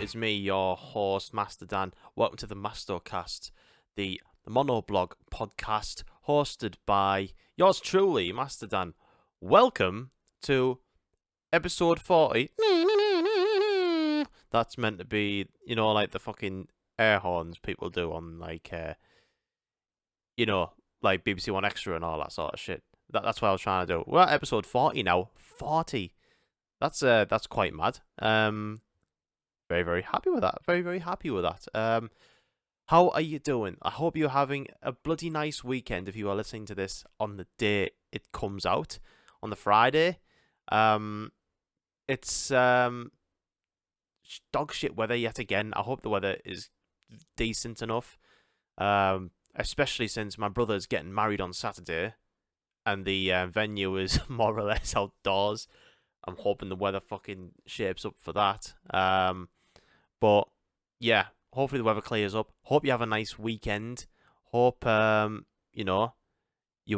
It's me, your host, Master Dan. Welcome to the MastoCast, the monoblog podcast hosted by yours truly, Master Dan. Welcome to episode 40. That's meant to be, like the fucking air horns people do on, like BBC One Extra and all that sort of shit. That's what I was trying to do. We're at episode 40 now. 40. That's quite mad. Very, very happy with that. Very, very happy with that. How are you doing? I hope you're having a bloody nice weekend if you are listening to this on the day it comes out, on the Friday. It's dog shit weather yet again. I hope the weather is decent enough. Especially since my brother's getting married on Saturday and the venue is more or less outdoors. I'm hoping the weather fucking shapes up for that. But yeah, hopefully the weather clears up. Hope you have a nice weekend. Hope you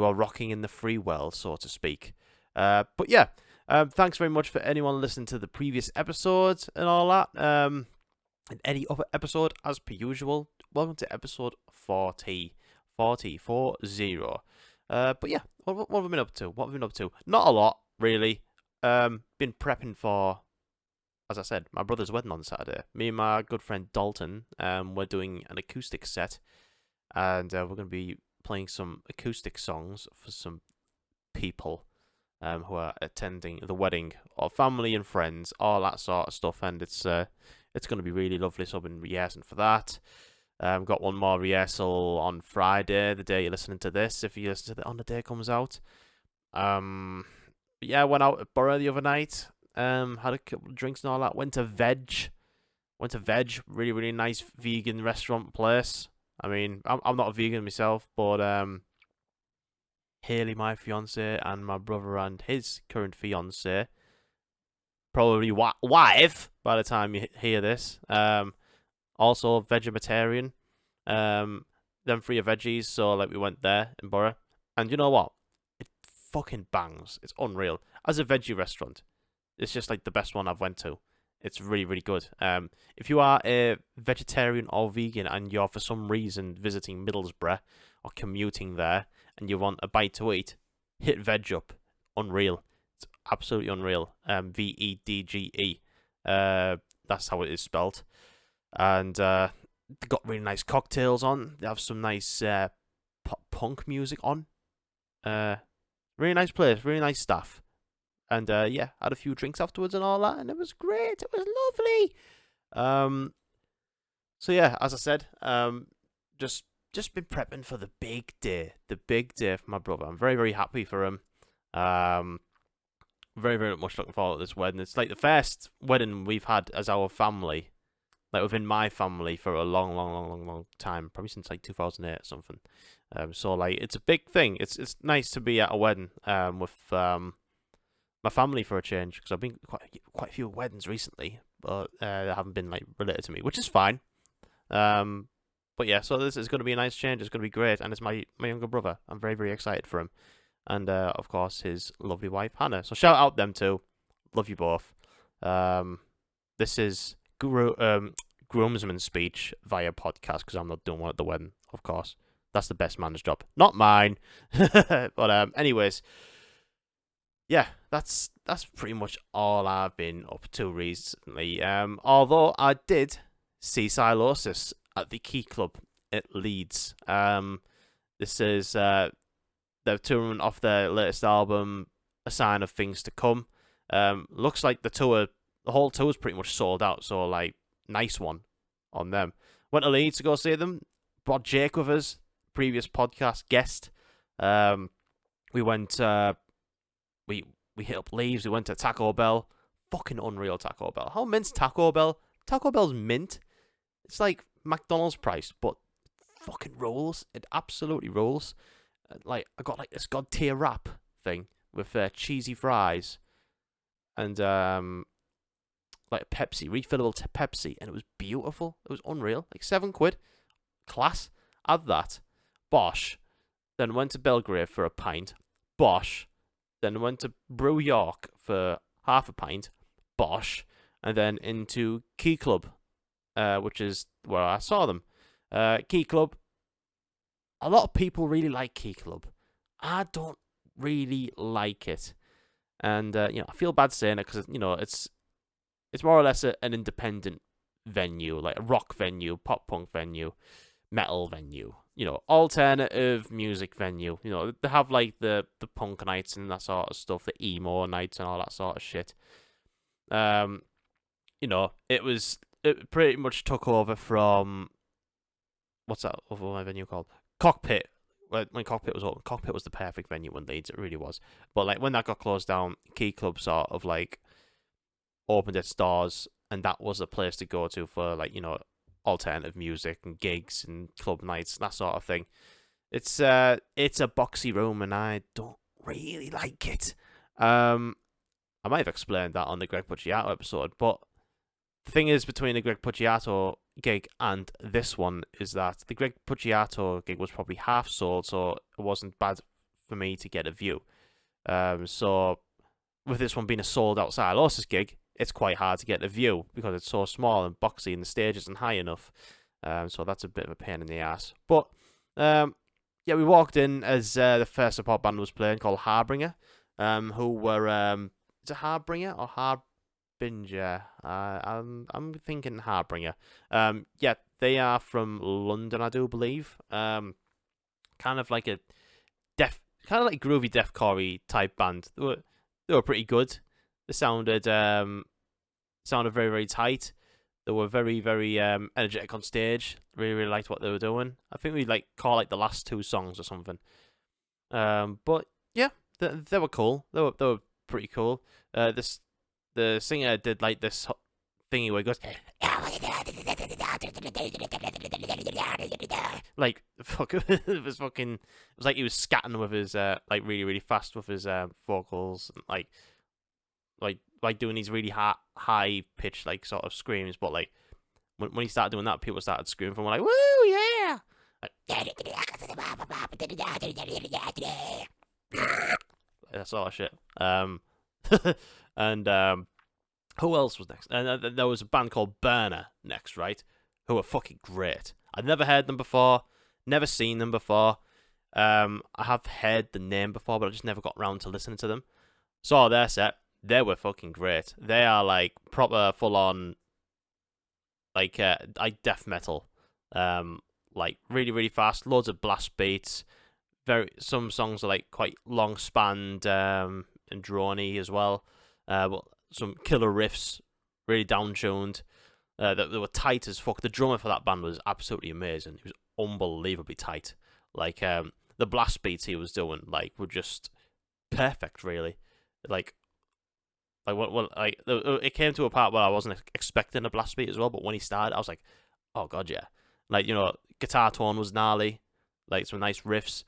are rocking in the free world, so to speak. But yeah, thanks very much for anyone listening to the previous episodes and all that. And any other episode, as per usual. Welcome to episode 40. 40. But yeah, what have we been up to? What have we been up to? Not a lot, really. Been prepping for, as I said, my brother's wedding on Saturday. Me and my good friend Dalton, we're doing an acoustic set, and we're going to be playing some acoustic songs for some people who are attending the wedding, or family and friends, all that sort of stuff. And it's going to be really lovely. So I've been rehearsing for that. Got one more rehearsal on Friday, the day you're listening to this. If you listen to it on the day it comes out, yeah, went out at Borough the other night. Had a couple of drinks and all that. Went to Veg. Really, really nice vegan restaurant place. I mean, I'm not a vegan myself, but Haley, my fiance, and my brother and his current fiance, probably wife by the time you hear this. Also vegetarian. Them three are veggies, so like we went there in Borough, and you know what? Fucking bangs. It's unreal. As a veggie restaurant, it's just like the best one I've went to. It's really, really good. If you are a vegetarian or vegan and you're for some reason visiting Middlesbrough or commuting there and you want a bite to eat, hit Veg up. Unreal. It's absolutely unreal. VEDGE. That's how it is spelled. And they got really nice cocktails on. They have some nice punk music on. Really nice place, really nice staff. And yeah, had a few drinks afterwards and all that, and it was great. It was lovely. So yeah, as I said, just been prepping for the big day for my brother. I'm very, very happy for him. Very, very much looking forward to this wedding. It's like the first wedding we've had as our family, like within my family, for a long time, probably since like 2008 or something. So like it's a big thing. It's nice to be at a wedding with my family for a change, because I've been quite a few weddings recently, but they haven't been like related to me, which is fine. But yeah, so this is going to be a nice change. It's going to be great, and it's my younger brother. I'm very, very excited for him, and of course his lovely wife Hannah. So shout out them two. Love you both. This is groomsman speech via podcast, because I'm not doing one at the wedding, of course. That's the best man's job, not mine. But anyways, yeah, that's pretty much all I've been up to recently. Although I did see Sylosis at the Key Club at Leeds. This is they're touring off their latest album, A Sign of Things to Come. Looks like the whole tour is pretty much sold out. So like, nice one on them. Went to Leeds to go see them. Brought Jake with us, previous podcast guest. We went. We hit up Leeds. We went to Taco Bell. Fucking unreal Taco Bell. How mint's Taco Bell? Taco Bell's mint. It's like McDonald's price, but fucking rolls. It absolutely rolls. Like, I got like this god tier wrap thing with cheesy fries and like Pepsi, refillable Pepsi, and it was beautiful. It was unreal. Like £7. Class. Add that. Bosh. Then went to Belgrave for a pint. Bosh. Then went to Brew York for half a pint. Bosh. And then into Key Club which is where I saw them. Key Club. A lot of people really like Key Club. I don't really like it, and I feel bad saying it because it's more or less an independent venue, like a rock venue, pop punk venue, metal venue, alternative music venue. They have like the punk nights and that sort of stuff, the emo nights and all that sort of shit. It pretty much took over from what's that other venue called? Cockpit. When Cockpit was open, Cockpit was the perfect venue in Leeds. It really was. But like when that got closed down, Key Club sort of like opened its doors, and that was a place to go to for like alternative music and gigs and club nights, that sort of thing. It's a boxy room, and I don't really like it. I might have explained that on the Greg Pucciato episode, but the thing is between the Greg Pucciato gig and this one is that the Greg Pucciato gig was probably half sold, so it wasn't bad for me to get a view. So with this one being a sold out Sylosis gig, it's quite hard to get a view because it's so small and boxy and the stage isn't high enough. So that's a bit of a pain in the ass. But we walked in as the first support band was playing, called Harbinger, who were is it Harbinger or Harbinger? I'm thinking Harbinger. They are from London, I do believe. Kind of like a groovy deathcore type band. They were pretty good. They sounded very, very tight. They were very, very energetic on stage. Really, really liked what they were doing. I think we call the last two songs or something. But yeah, they were cool. They were pretty cool. The singer did this thingy where he goes it was like he was scatting with his really, really fast with his vocals, and like doing these really high pitched sort of screams, but when he started doing that, people started screaming from like, woo, yeah, that sort of shit. And who else was next? And there was a band called Burner next, right? Who were fucking great. I'd never heard them before, never seen them before. I have heard the name before, but I just never got around to listening to them. Saw their set. They were fucking great. They are proper full on death metal. Really, really fast, loads of blast beats. Some songs are quite long spanned and drony as well. But some killer riffs, really down tuned. They were tight as fuck. The drummer for that band was absolutely amazing. He was unbelievably tight. The blast beats he was doing were just perfect, really. It came to a part where I wasn't expecting a blast beat as well, but when he started, I was like, oh god, yeah. Guitar tone was gnarly, some nice riffs.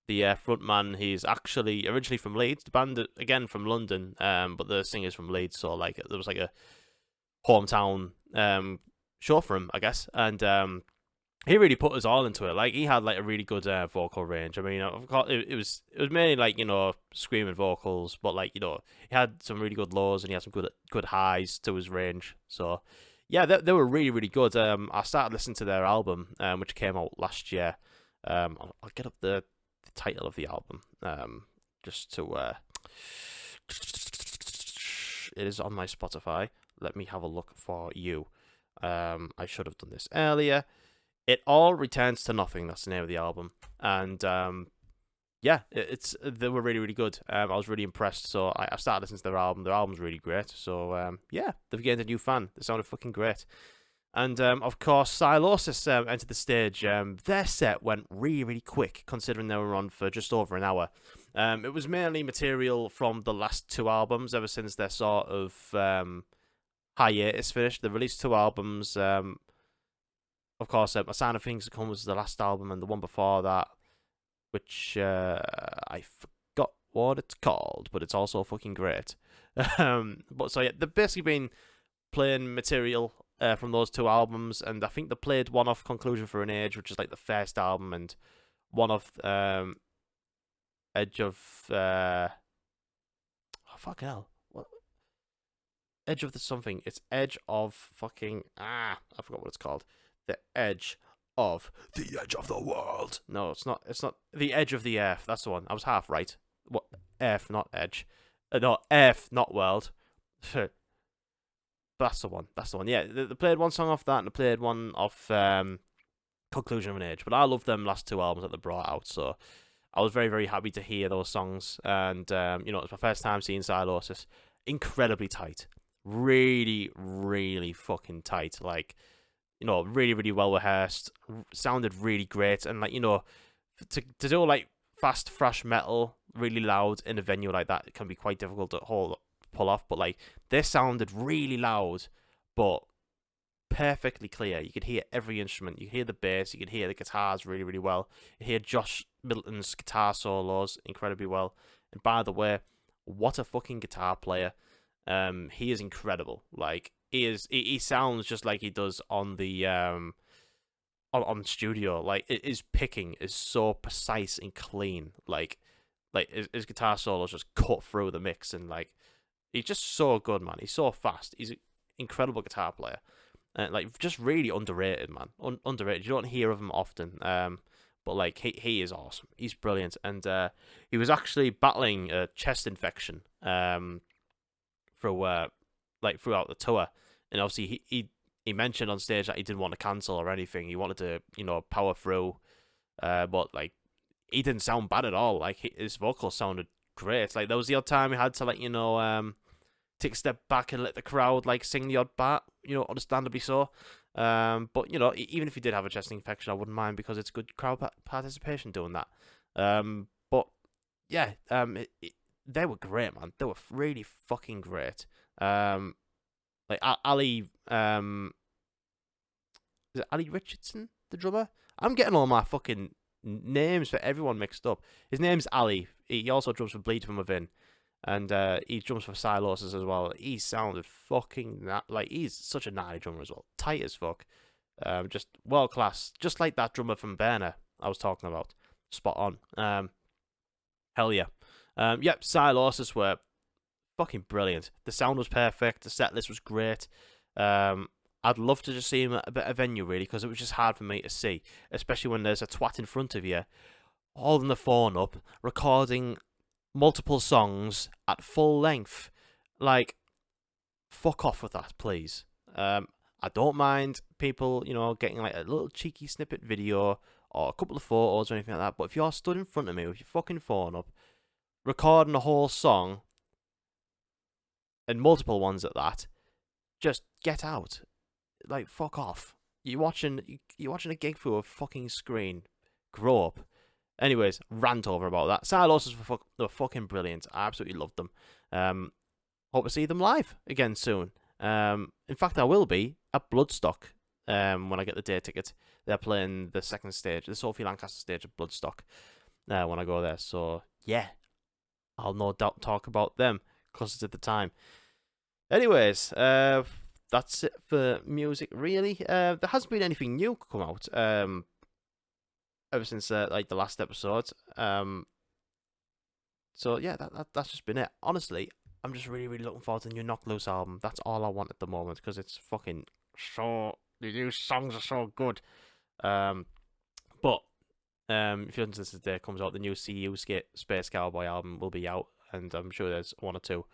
The front man, he's actually originally from Leeds. The band again from London, but the singer's from Leeds, so there was a hometown show for him, I guess, and he really put us all into it. He had a really good vocal range. I mean, of course, it was mainly screaming vocals, but he had some really good lows and he had some good highs to his range. So yeah, they were really, really good. I started listening to their album, which came out last year. I'll get up the title of the album just to it is on my Spotify. Let me have a look for you. I should have done this earlier. It All Returns to Nothing, that's the name of the album, and they were really, really good. I was really impressed, so I started listening to their album. Their album's really great, so they've gained a new fan. They sounded fucking great. And, of course, Sylosis entered the stage. Their set went really, really quick, considering they were on for just over an hour. It was mainly material from the last two albums, ever since their sort of hiatus finished. They released two albums. Of course, A Sign of Things to Come was the last album, and the one before that, which I forgot what it's called, but it's also fucking great. But so, yeah, they've basically been playing material from those two albums, and I think they played one off Conclusion for an Age, which is the first album, and one off Edge of fucking hell, what? Edge of the something. It's Edge of fucking I forgot what it's called. The Edge of the Edge of the World. No, it's not. It's not the Edge of the Earth. That's the one. I was half right. What? Earth, not Edge. No, Earth, not World. That's the one. That's the one. Yeah, they played one song off that, and they played one off Conclusion of an Age. But I love them last two albums that they brought out, so I was very, very happy to hear those songs. And you know, it's my first time seeing Sylosis. Incredibly tight, really, really fucking tight. Like, you know, really, really well rehearsed. Sounded really great, and like, you know, to do like fast thrash metal really loud in a venue like that, it can be quite difficult to pull off. But like, this sounded really loud, but perfectly clear. You could hear every instrument. You could hear the bass. You could hear the guitars really, really well. You hear Josh Middleton's guitar solos incredibly well. And by the way, what a fucking guitar player! He is incredible. Like, he sounds just like he does on the on studio. Like, his picking is so precise and clean. Like his guitar solos just cut through the mix, and like, he's just so good, man. He's so fast. He's an incredible guitar player. Like, just really underrated, man. Underrated. You don't hear of him often. But like, he is awesome. He's brilliant, and he was actually battling a chest infection throughout the tour. And obviously, he mentioned on stage that he didn't want to cancel or anything. He wanted to, you know, power through. But like, he didn't sound bad at all. Like, his vocals sounded great. Like, there was the odd time he had to, like, you know, take a step back and let the crowd like sing the odd part, you know, understandably so. But you know, even if he did have a chest infection, I wouldn't mind, because it's good crowd participation doing that. But yeah, they were great, man. They were really fucking great. Like Ali, is it Ali Richardson, the drummer? I'm getting all my fucking names for everyone mixed up. His name's Ali. He also drums for Bleed From Within. And he drums for Sylosis as well. He sounded fucking like, he's such a gnarly drummer as well. Tight as fuck. Just world class. Just like that drummer from Burner I was talking about. Spot on. Hell yeah. Yep, Sylosis were fucking brilliant. The sound was perfect. The set list was great. I'd love to just see him at a better venue, really, because it was just hard for me to see. Especially when there's a twat in front of you, holding the phone up, recording multiple songs at full length. Like, fuck off with that, please. I don't mind people, you know, getting like a little cheeky snippet video or a couple of photos or anything like that, but if you're stood in front of me with your fucking phone up, recording a whole song, and multiple ones at that, just get out. Like, fuck off. You're watching a gig through a fucking screen. Grow up. Anyways, rant over about that. Sylosis were fucking brilliant. I absolutely loved them. Hope to see them live again soon. In fact, I will be at Bloodstock when I get the day ticket. They're playing the second stage, the Sophie Lancaster stage of Bloodstock, when I go there. So, yeah, I'll no doubt talk about them closer to the time. Anyways, that's it for music, really. There hasn't been anything new come out ever since like the last episode. So yeah, that's just been it. Honestly, I'm just really, really looking forward to the new Knocked Loose album. That's all I want at the moment, because it's fucking so, the new songs are so good. But if you're into this today, comes out the new CU Space Cowboy album will be out, and I'm sure there's one or two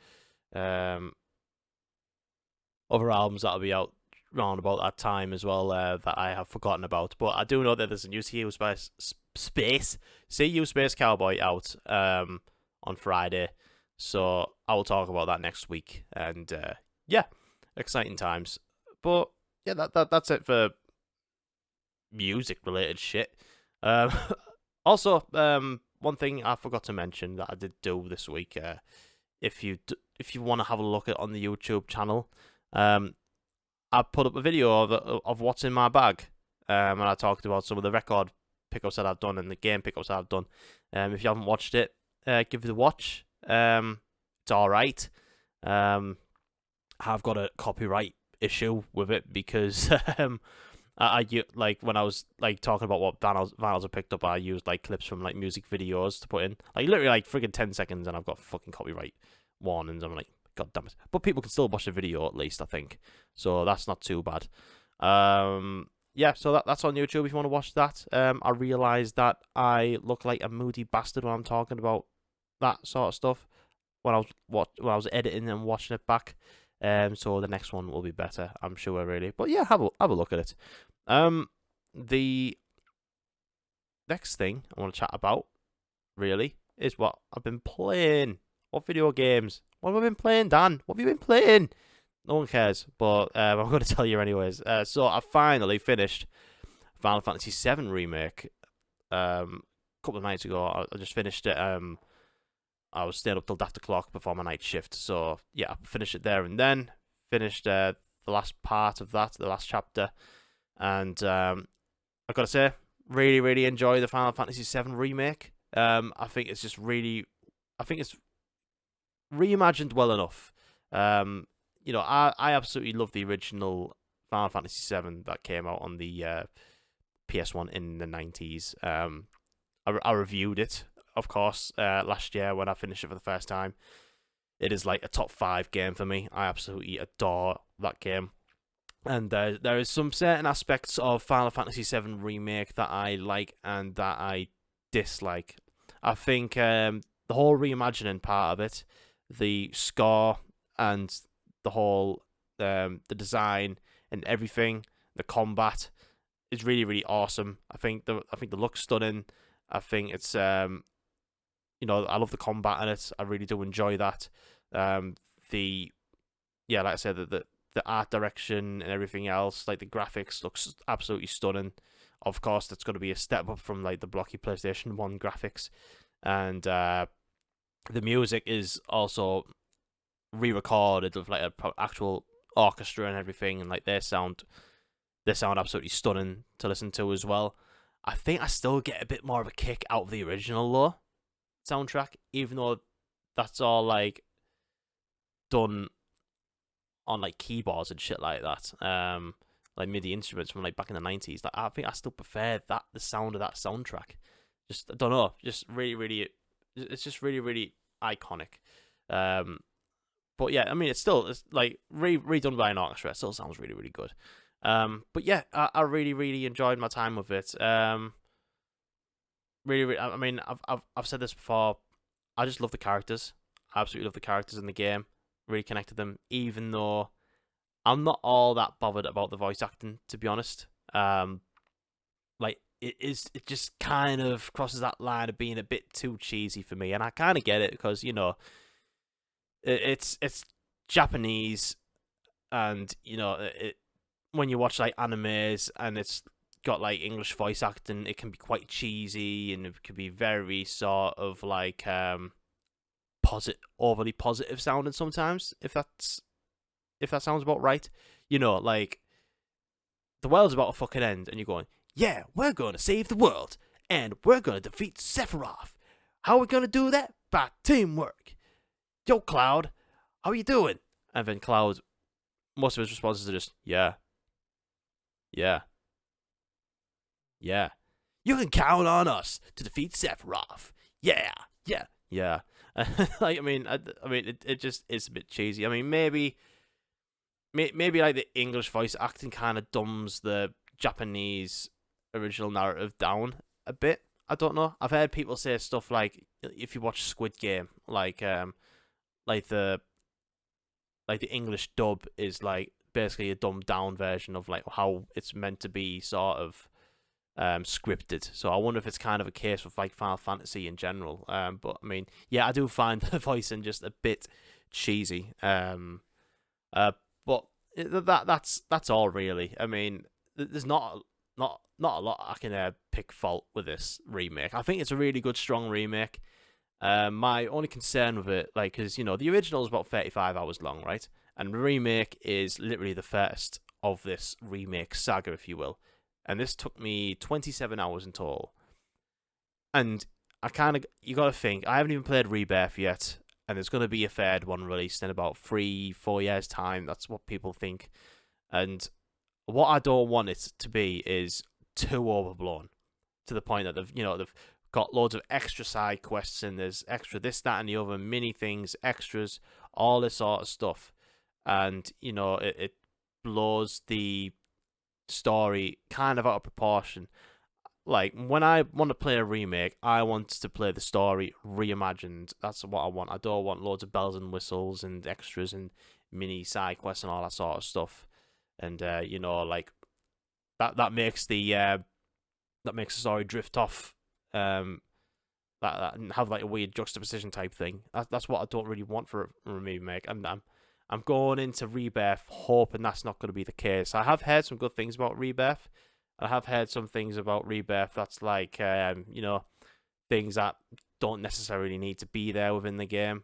other albums that'll be out around about that time as well, that I have forgotten about. But I do know that there's a new CU Space Cowboy out on Friday, so I will talk about that next week. And yeah, exciting times. But yeah, that's it for music related shit. Also, one thing I forgot to mention that I did do this week, if you want to have a look at on the YouTube channel, I put up a video of what's in my bag, and I talked about some of the record pickups that I've done and the game pickups that I've done. If you haven't watched it, give it a watch. It's alright. I've got a copyright issue with it, because I like, when I was like talking about what vinyls I picked up, I used like clips from like music videos to put in, like literally like friggin' 10 seconds, and I've got fucking copyright warnings. I'm like, God damn it. But people can still watch the video at least, I think. So that's not too bad. Yeah, so that's on YouTube if you want to watch that. I realised that I look like a moody bastard when I'm talking about that sort of stuff when I was editing and watching it back. So the next one will be better, I'm sure, really. But yeah, have a look at it. The next thing I want to chat about, really, is what I've been playing. What video games? What have I been playing, Dan? What have you been playing? No one cares, but I'm going to tell you anyways. So I finally finished Final Fantasy VII Remake a couple of nights ago. I just finished it. I was staying up till after clock before my night shift. So yeah, I finished it there and then. Finished the last part of that, the last chapter. And I've got to say, really, really enjoy the Final Fantasy VII Remake. I think it's just really... I think it's reimagined well enough. You know, I absolutely love the original Final Fantasy VII that came out on the PS1 in the 90s. I reviewed it, of course, last year when I finished it for the first time. It is like a top 5 game for me. I absolutely adore that game. And there is some certain aspects of Final Fantasy VII Remake that I like and that I dislike. I think the whole reimagining part of it, the score and the whole the design and everything, the combat is really, really awesome. I think the look's stunning. I think it's you know, I love the combat in it. I really do enjoy that. Like I said, the art direction and everything else, like the graphics looks absolutely stunning. Of course, that's going to be a step up from like the blocky PlayStation 1 graphics, and the music is also re-recorded with like an actual orchestra and everything, and like they sound absolutely stunning to listen to as well. I think I still get a bit more of a kick out of the original though soundtrack, even though that's all like done on like keyboards and shit like that, like MIDI instruments from like back in the 90s. Like I think I still prefer the sound of that soundtrack. Just I don't know, just really, it's just really iconic. But yeah, I mean it's like redone by an orchestra. It still sounds really good. But yeah, I really enjoyed my time with it. Really, I mean, I've said this before. I just love the characters. I absolutely love the characters in the game. Really connected them, even though I'm not all that bothered about the voice acting, to be honest. Like it just kind of crosses that line of being a bit too cheesy for me, and I kind of get it because you know, it's Japanese, and you know, when you watch like animes and it's got like English voice acting, it can be quite cheesy and it can be very sort of like overly positive sounding sometimes, if that sounds about right. You know, like the world's about to fucking end and you're going, yeah, we're going to save the world and we're going to defeat Sephiroth. How are we going to do that? By teamwork. Yo, Cloud, how are you doing? And then Cloud, most of his responses are just, yeah. You can count on us to defeat Sephiroth. Yeah. Like I mean, it just is a bit cheesy. I mean, maybe like the English voice acting kind of dumbs the Japanese original narrative down a bit. I don't know. I've heard people say stuff like, if you watch Squid Game, like the English dub is like basically a dumbed down version of like how it's meant to be sort of scripted. So I wonder if it's kind of a case with like Final Fantasy in general. But I mean, yeah, I do find the voicing just a bit cheesy. But that's all really. I mean, there's not a lot I can pick fault with this remake. I think it's a really good, strong remake. My only concern with it, like, because you know the original is about 35 hours long, right? And the remake is literally the first of this remake saga, if you will. And this took me 27 hours in total. And you gotta think, I haven't even played Rebirth yet, and there's gonna be a third one released in about 3-4 years' time. That's what people think. And what I don't want it to be is too overblown, to the point that they've got loads of extra side quests and there's extra this, that, and the other, mini things, extras, all this sort of stuff, and you know it blows the story kind of out of proportion. Like, when I want to play a remake, I want to play the story reimagined. That's what I want. I don't want loads of bells and whistles and extras and mini side quests and all that sort of stuff. And you know, like that makes the story drift off. That and have like a weird juxtaposition type thing. That's what I don't really want for a remake. And I'm going into Rebirth hoping that's not going to be the case. I have heard some good things about Rebirth. I have heard some things about Rebirth that's like, you know, things that don't necessarily need to be there within the game.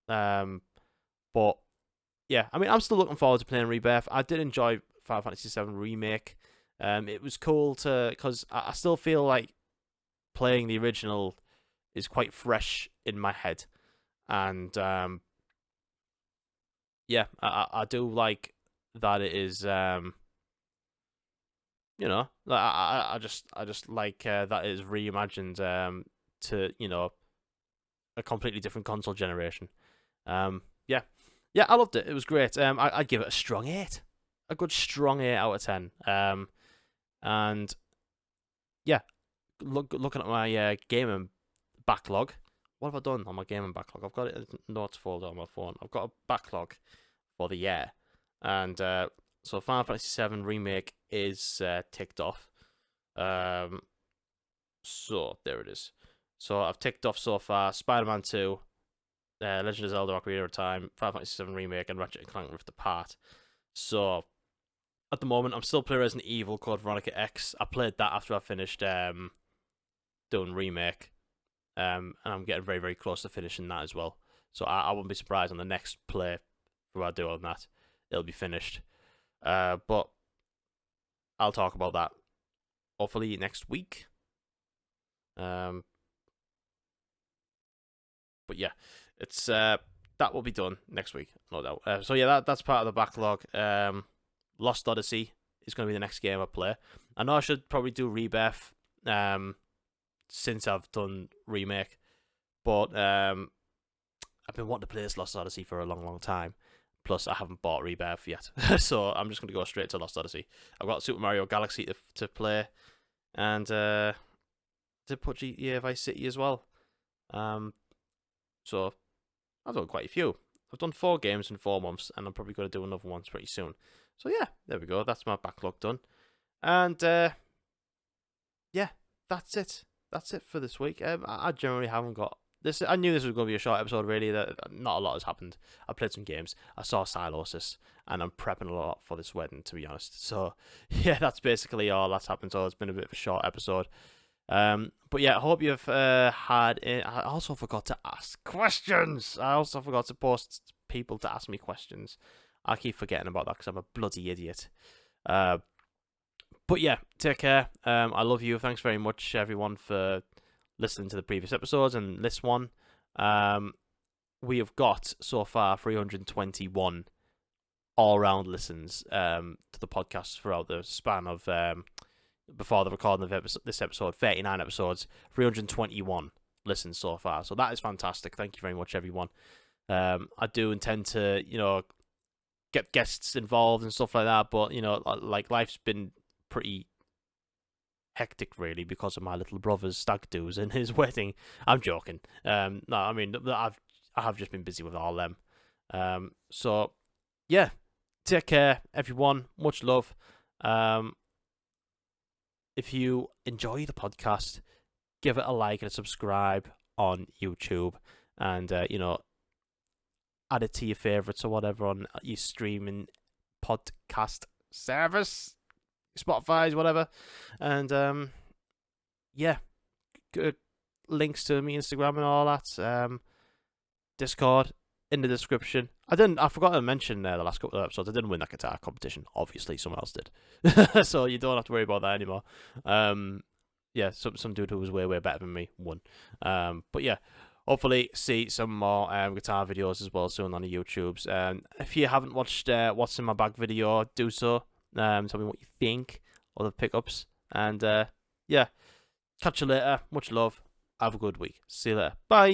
But yeah, I mean, I'm still looking forward to playing Rebirth. I did enjoy Final Fantasy VII Remake. It was cool because I still feel like playing the original is quite fresh in my head, and yeah, I do like that it is. You know, like I just like that it is reimagined to, you know, a completely different console generation. Yeah, I loved it. It was great. I'd give it a strong 8, a good strong 8 out of 10. And yeah, looking at my gaming backlog, what have I done on my gaming backlog? I've got it in a notes folder on my phone. I've got a backlog for the year, and so Final Fantasy VII Remake is ticked off. So there it is. So I've ticked off so far Spider-Man 2, Legend of Zelda: Ocarina of Time, Final Fantasy VII Remake, and Ratchet & Clank Rift Apart. So at the moment, I'm still playing Resident Evil Code Veronica X. I played that after I finished doing Remake, and I'm getting very, very close to finishing that as well. So I wouldn't be surprised on the next play what I do on that, it'll be finished. But I'll talk about that hopefully next week. But yeah, it's that will be done next week, no doubt. So yeah, that's part of the backlog. Lost Odyssey is going to be the next game I play. I know I should probably do Rebirth since I've done Remake, but I've been wanting to play this Lost Odyssey for a long, long time. Plus, I haven't bought Rebirth yet, so I'm just going to go straight to Lost Odyssey. I've got Super Mario Galaxy to play, and to put GTA Vice City as well. So I've done quite a few. I've done 4 games in 4 months, and I'm probably going to do another one pretty soon. So yeah, there we go. That's my backlog done, and yeah, that's it. That's it for this week. I generally haven't got this. I knew this was going to be a short episode. Really, that not a lot has happened. I played some games. I saw Sylosis, and I'm prepping a lot for this wedding, to be honest. So yeah, that's basically all that's happened. So it's been a bit of a short episode. But yeah, I hope you've had it. I also forgot to ask questions. I also forgot to post people to ask me questions. I keep forgetting about that because I'm a bloody idiot. But yeah, take care. I love you. Thanks very much, everyone, for listening to the previous episodes and this one. We have got so far 321 all-round listens to the podcast throughout the span of before the recording of this episode, 39 episodes, 321 listens so far. So that is fantastic. Thank you very much, everyone. I do intend to, you know, get guests involved and stuff like that, but, you know, like, life's been pretty hectic, really, because of my little brother's stag do's and his wedding. I'm joking. No, I mean, I have just been busy with all them. So yeah, take care, everyone. Much love. If you enjoy the podcast, give it a like and a subscribe on YouTube, and you know, add it to your favorites or whatever on your streaming podcast service, Spotify's, whatever. And yeah, good links to me Instagram and all that. Discord in the description. I forgot to mention the last couple of episodes, I didn't win that guitar competition. Obviously, someone else did. So you don't have to worry about that anymore. Yeah, some dude who was way, way better than me won. But yeah, hopefully see some more guitar videos as well soon on the YouTubes. If you haven't watched What's in My Bag video, do so. Tell me what you think of the pickups. And yeah, catch you later. Much love. Have a good week. See you later. Bye.